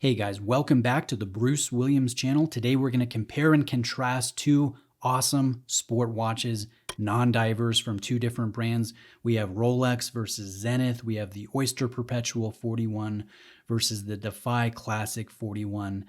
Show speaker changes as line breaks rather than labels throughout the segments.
Hey guys, welcome back to the Bruce Williams channel. Today we're going to compare and contrast two awesome sport watches, non-diverse from two different brands. We have Rolex versus Zenith. We have the Oyster Perpetual 41 versus the Defy Classic 41.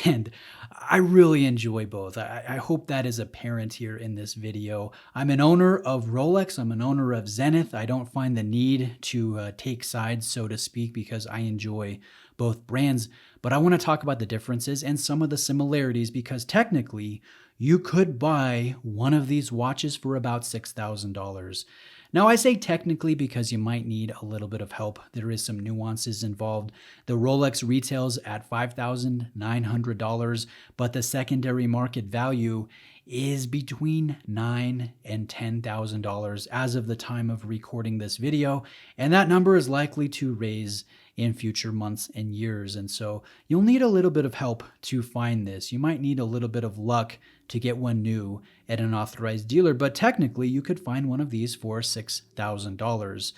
And I really enjoy both. I hope that is apparent here in this video. I'm an owner of Rolex. I'm an owner of Zenith. I don't find the need to take sides, so to speak, because I enjoy both brands. But I want to talk about the differences and some of the similarities because technically you could buy one of these watches for about $6,000. Now I say technically because you might need a little bit of help. There is some nuances involved. The Rolex retails at $5,900, but the secondary market value is between $9,000 and $10,000 as of the time of recording this video. And that number is likely to raise in future months and years. And so you'll need a little bit of help to find this. You might need a little bit of luck to get one new at an authorized dealer, but technically you could find one of these for $6,000.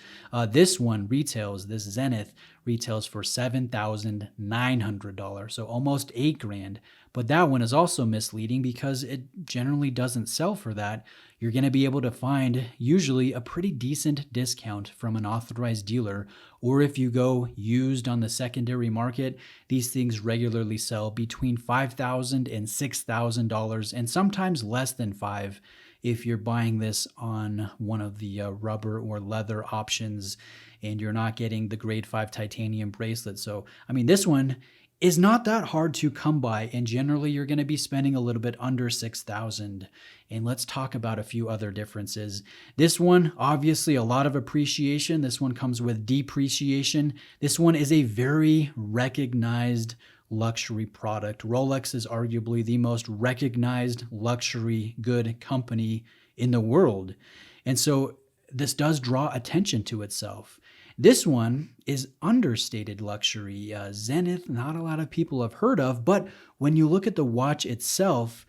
This one retails, this Zenith retails for $7,900, so almost $8,000. But that one is also misleading because it generally doesn't sell for that. You're going to be able to find usually a pretty decent discount from an authorized dealer, or if you go used on the secondary market, these things regularly sell between $5,000 and $6,000 and sometimes less than $5,000 if you're buying this on one of the rubber or leather options and you're not getting the grade 5 titanium bracelet. So, I mean, this one is not that hard to come by, and generally you're going to be spending a little bit under $6,000. And let's talk about a few other differences. This one, obviously a lot of appreciation. This one comes with depreciation. This one is a very recognized luxury product. Rolex is arguably the most recognized luxury good company in the world. And so this does draw attention to itself. This one is understated luxury. Zenith, not a lot of people have heard of, but when you look at the watch itself,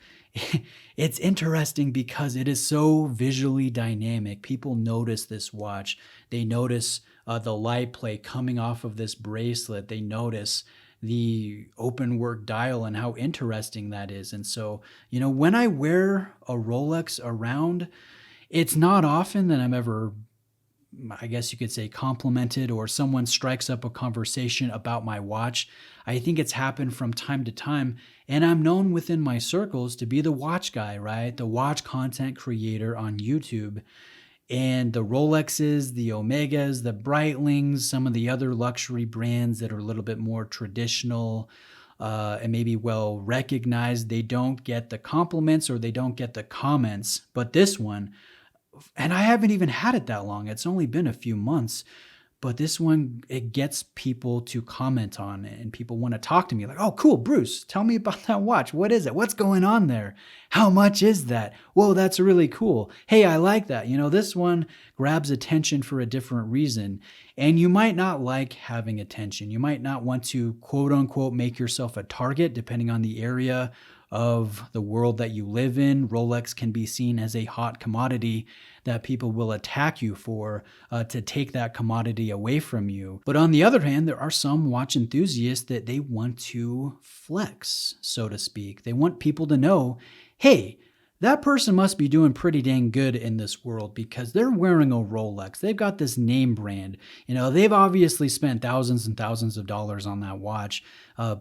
it's interesting because it is so visually dynamic. People notice this watch. They notice the light play coming off of this bracelet. They notice the open work dial and how interesting that is. And so, when I wear a Rolex around, it's not often that I'm ever, I guess you could say, complimented or someone strikes up a conversation about my watch. I think it's happened from time to time, and I'm known within my circles to be the watch guy, right? The watch content creator on YouTube. And the Rolexes, the Omegas, the Breitlings, some of the other luxury brands that are a little bit more traditional and maybe well recognized, they don't get the compliments or they don't get the comments. But this one, and I haven't even had it that long. It's only been a few months. But this one, it gets people to comment on it, and people want to talk to me like, oh, cool, Bruce, tell me about that watch. What is it? What's going on there? How much is that? Whoa, that's really cool. Hey, I like that. This one grabs attention for a different reason. And you might not like having attention. You might not want to, quote unquote, make yourself a target depending on the area of the world that you live in. Rolex can be seen as a hot commodity that people will attack you for to take that commodity away from you. But on the other hand, there are some watch enthusiasts that they want to flex, so to speak. They want people to know, hey, that person must be doing pretty dang good in this world because they're wearing a Rolex. They've got this name brand. They've obviously spent thousands and thousands of dollars on that watch.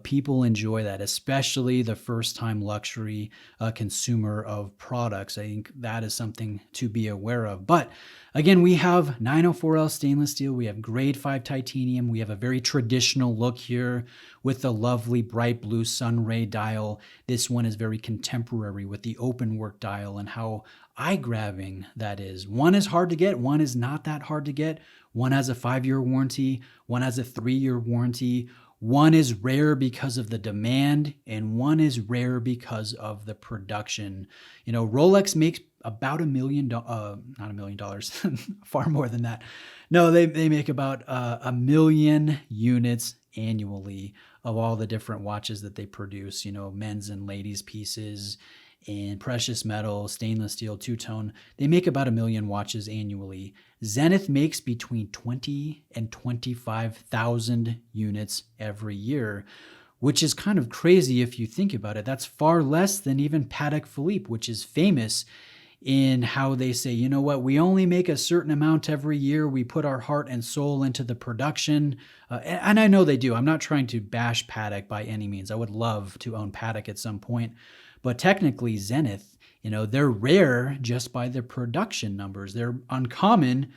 People enjoy that, especially the first-time luxury consumer of products. I think that is something to be aware of. But again, we have 904L stainless steel. We have grade 5 titanium. We have a very traditional look here with the lovely bright blue sunray dial. This one is very contemporary with the open work dial and how eye-grabbing that is. One is hard to get. One is not that hard to get. One has a 5-year warranty. One has a 3-year warranty. One is rare because of the demand, and one is rare because of the production. Rolex makes about $1 million, not $1 million, far more than that. No, they make about 1 million units annually of all the different watches that they produce, men's and ladies' pieces and precious metal, stainless steel, two-tone. They make about 1 million watches annually. Zenith makes between 20 and 25,000 units every year, which is kind of crazy if you think about it. That's far less than even Patek Philippe, which is famous in how they say, you know what, we only make a certain amount every year. We put our heart and soul into the production. And I know they do. I'm not trying to bash Patek by any means. I would love to own Patek at some point. But technically, Zenith, they're rare just by their production numbers. They're uncommon.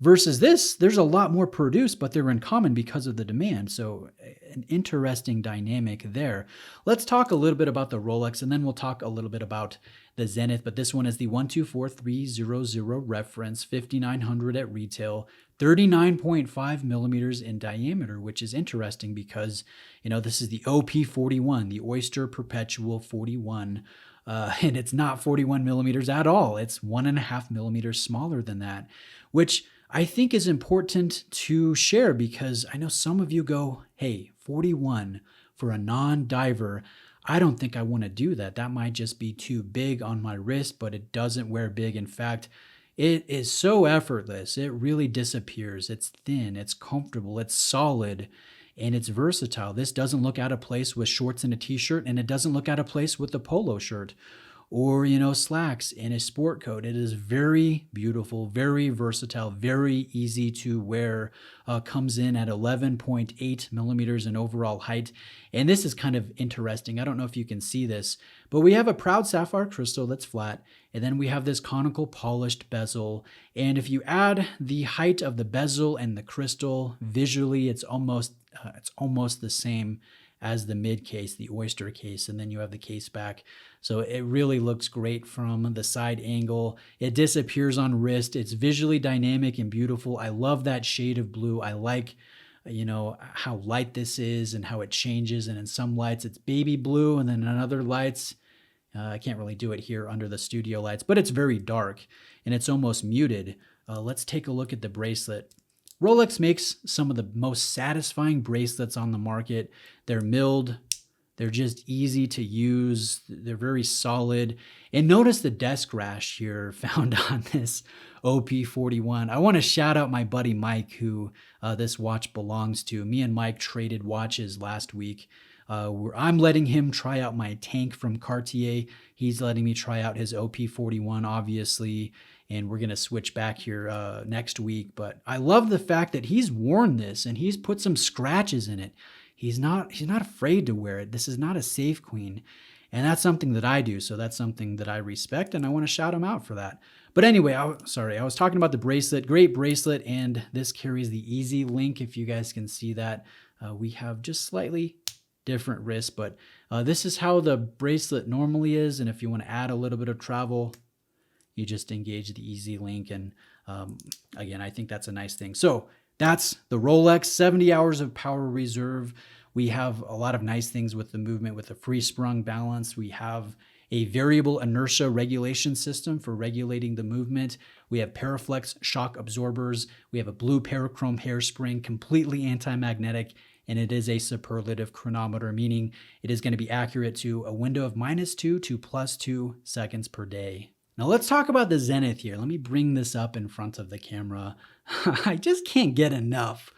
Versus this, there's a lot more produced, but they're uncommon because of the demand. So an interesting dynamic there. Let's talk a little bit about the Rolex, and then we'll talk a little bit about the Zenith. But this one is the 124300 reference, 5900 at retail, 39.5 millimeters in diameter, which is interesting because, this is the OP41, the Oyster Perpetual 41. And it's not 41 millimeters at all. It's 1.5 millimeters smaller than that, which I think is important to share because I know some of you go, hey, 41 for a non-diver. I don't think I want to do that. That might just be too big on my wrist, but it doesn't wear big. In fact, it is so effortless. It really disappears. It's thin, it's comfortable, it's solid, and it's versatile. This doesn't look out of place with shorts and a t-shirt, and it doesn't look out of place with a polo shirt or, slacks in a sport coat. It is very beautiful, very versatile, very easy to wear. Comes in at 11.8 millimeters in overall height. And this is kind of interesting. I don't know if you can see this, but we have a proud sapphire crystal that's flat. And then we have this conical polished bezel. And if you add the height of the bezel and the crystal, visually it's almost the same as the mid case, the Oyster case, and then you have the case back. So it really looks great from the side angle. It disappears on wrist. It's visually dynamic and beautiful. I love that shade of blue. I like, how light this is and how it changes. And in some lights it's baby blue, and then in other lights, I can't really do it here under the studio lights, but it's very dark and it's almost muted. Let's take a look at the bracelet. Rolex makes some of the most satisfying bracelets on the market. They're milled. They're just easy to use. They're very solid. And notice the desk rash here found on this OP41. I want to shout out my buddy Mike, who this watch belongs to. Me and Mike traded watches last week. I'm letting him try out my tank from Cartier. He's letting me try out his OP41, obviously. And we're going to switch back here next week. But I love the fact that he's worn this and he's put some scratches in it. He's not afraid to wear it. This is not a safe queen. And that's something that I do. So that's something that I respect, and I want to shout him out for that. But anyway, I was talking about the bracelet. Great bracelet. And this carries the easy link. If you guys can see that, we have just slightly different wrists. But this is how the bracelet normally is. And if you want to add a little bit of travel, you just engage the easy link. And again, I think that's a nice thing. So that's the Rolex, 70 hours of power reserve. We have a lot of nice things with the movement, with the free sprung balance. We have a variable inertia regulation system for regulating the movement. We have Paraflex shock absorbers. We have a blue parachrome hairspring, completely anti-magnetic, and it is a superlative chronometer, meaning it is going to be accurate to a window of -2 to +2 seconds per day. Now let's talk about the Zenith here. Let me bring this up in front of the camera. I just can't get enough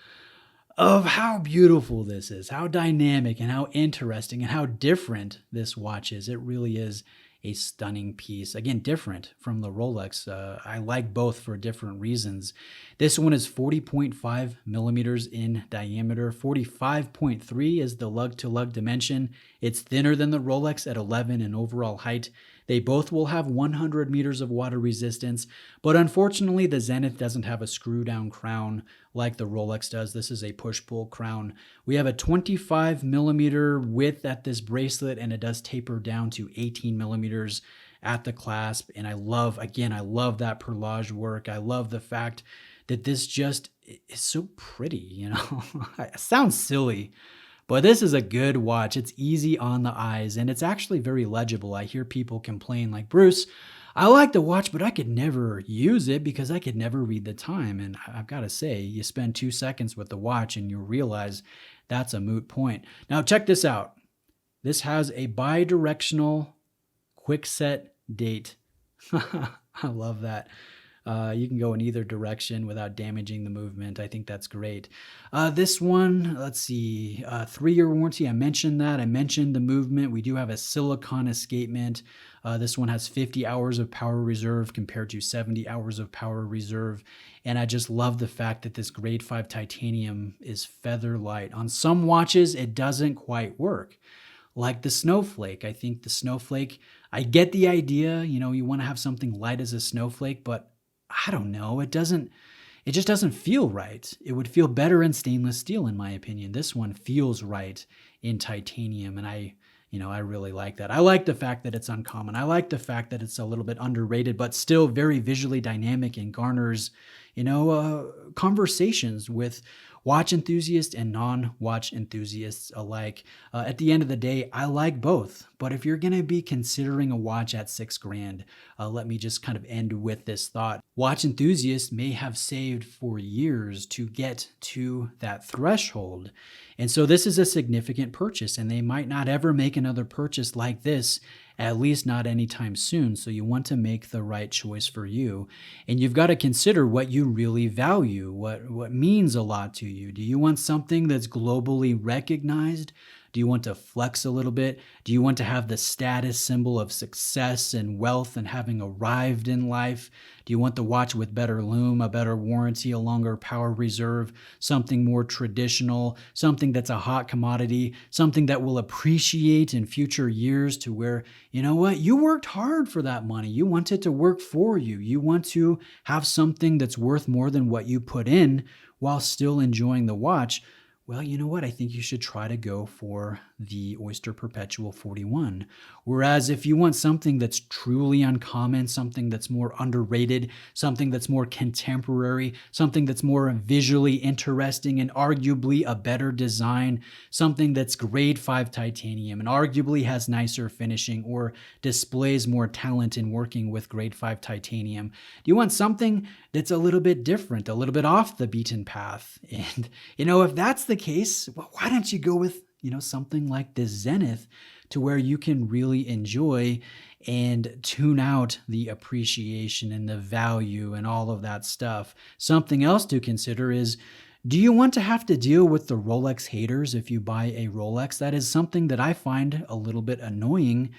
of how beautiful this is, how dynamic and how interesting and how different this watch is. It really is a stunning piece. Again, different from the Rolex. I like both for different reasons. This one is 40.5 millimeters in diameter. 45.3 is the lug-to-lug dimension. It's thinner than the Rolex at 11 in overall height. They both will have 100 meters of water resistance, but unfortunately the Zenith doesn't have a screw down crown like the Rolex does. This is a push-pull crown. We have a 25 millimeter width at this bracelet, and it does taper down to 18 millimeters at the clasp. And I love that perlage work. I love the fact that this just is so pretty, It sounds silly, but this is a good watch. It's easy on the eyes, and it's actually very legible. I hear people complain like, Bruce, I like the watch, but I could never use it because I could never read the time. And I've got to say, you spend 2 seconds with the watch and you realize that's a moot point. Now check this out. This has a bi-directional quick set date. I love that. You can go in either direction without damaging the movement. I think that's great. This one, let's see, 3-year warranty. I mentioned that. I mentioned the movement. We do have a silicone escapement. This one has 50 hours of power reserve compared to 70 hours of power reserve. And I just love the fact that this grade 5 titanium is feather light. On some watches, it doesn't quite work. Like the snowflake. I think the snowflake, I get the idea, you want to have something light as a snowflake, but I don't know. It just doesn't feel right. It would feel better in stainless steel, in my opinion. This one feels right in titanium, and I really like that. I like the fact that it's uncommon. I like the fact that it's a little bit underrated, but still very visually dynamic and garners, conversations with watch enthusiasts and non-watch enthusiasts alike. At the end of the day, I like both. But if you're going to be considering a watch at $6,000, let me just kind of end with this thought. Watch enthusiasts may have saved for years to get to that threshold. And so this is a significant purchase, and they might not ever make another purchase like this, at least not anytime soon. So you want to make the right choice for you. And you've got to consider what you really value, what means a lot to you. Do you want something that's globally recognized? Do you want to flex a little bit? Do you want to have the status symbol of success and wealth and having arrived in life? Do you want the watch with better lume, a better warranty, a longer power reserve, something more traditional, something that's a hot commodity, something that will appreciate in future years to where, you worked hard for that money. You want it to work for you. You want to have something that's worth more than what you put in while still enjoying the watch. Well, you know what? I think you should try to go for the Oyster Perpetual 41. Whereas if you want something that's truly uncommon, something that's more underrated, something that's more contemporary, something that's more visually interesting and arguably a better design, something that's grade 5 titanium and arguably has nicer finishing or displays more talent in working with grade 5 titanium, do you want something that's a little bit different, a little bit off the beaten path? And, if that's the case, well, why don't you go with something like this Zenith to where you can really enjoy and tune out the appreciation and the value and all of that stuff. Something else to consider is, do you want to have to deal with the Rolex haters if you buy a Rolex? That is something that I find a little bit annoying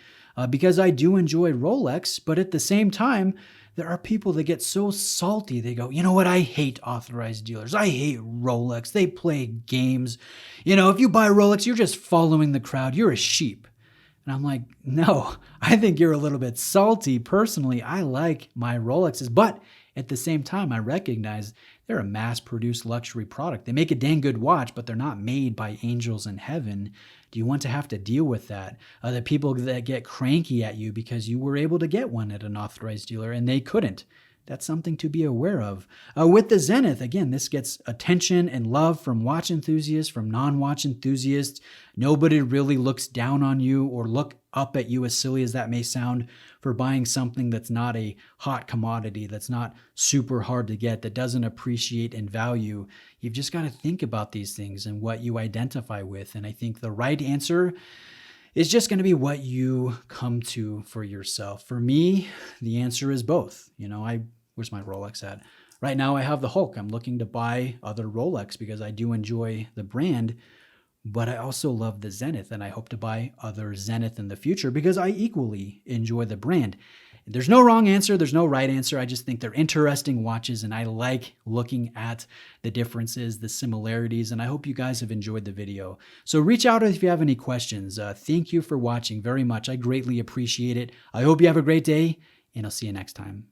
because I do enjoy Rolex, but at the same time, there are people that get so salty. They go, you know what? I hate authorized dealers. I hate Rolex. They play games. If you buy a Rolex, you're just following the crowd. You're a sheep. And I'm like, no, I think you're a little bit salty. Personally, I like my Rolexes, but at the same time, I recognize they're a mass-produced luxury product. They make a dang good watch, but they're not made by angels in heaven. Do you want to have to deal with that? The people that get cranky at you because you were able to get one at an authorized dealer and they couldn't. That's something to be aware of. With the Zenith, again, this gets attention and love from watch enthusiasts, from non-watch enthusiasts. Nobody really looks down on you or look up at you, as silly as that may sound, for buying something that's not a hot commodity, that's not super hard to get, that doesn't appreciate in value. You've just got to think about these things and what you identify with. And I think the right answer is just going to be what you come to for yourself. For me, the answer is both. Where's my Rolex at? Right now I have the Hulk. I'm looking to buy other Rolex because I do enjoy the brand, but I also love the Zenith and I hope to buy other Zenith in the future because I equally enjoy the brand. There's no wrong answer. There's no right answer. I just think they're interesting watches and I like looking at the differences, the similarities, and I hope you guys have enjoyed the video. So reach out if you have any questions. Thank you for watching very much. I greatly appreciate it. I hope you have a great day and I'll see you next time.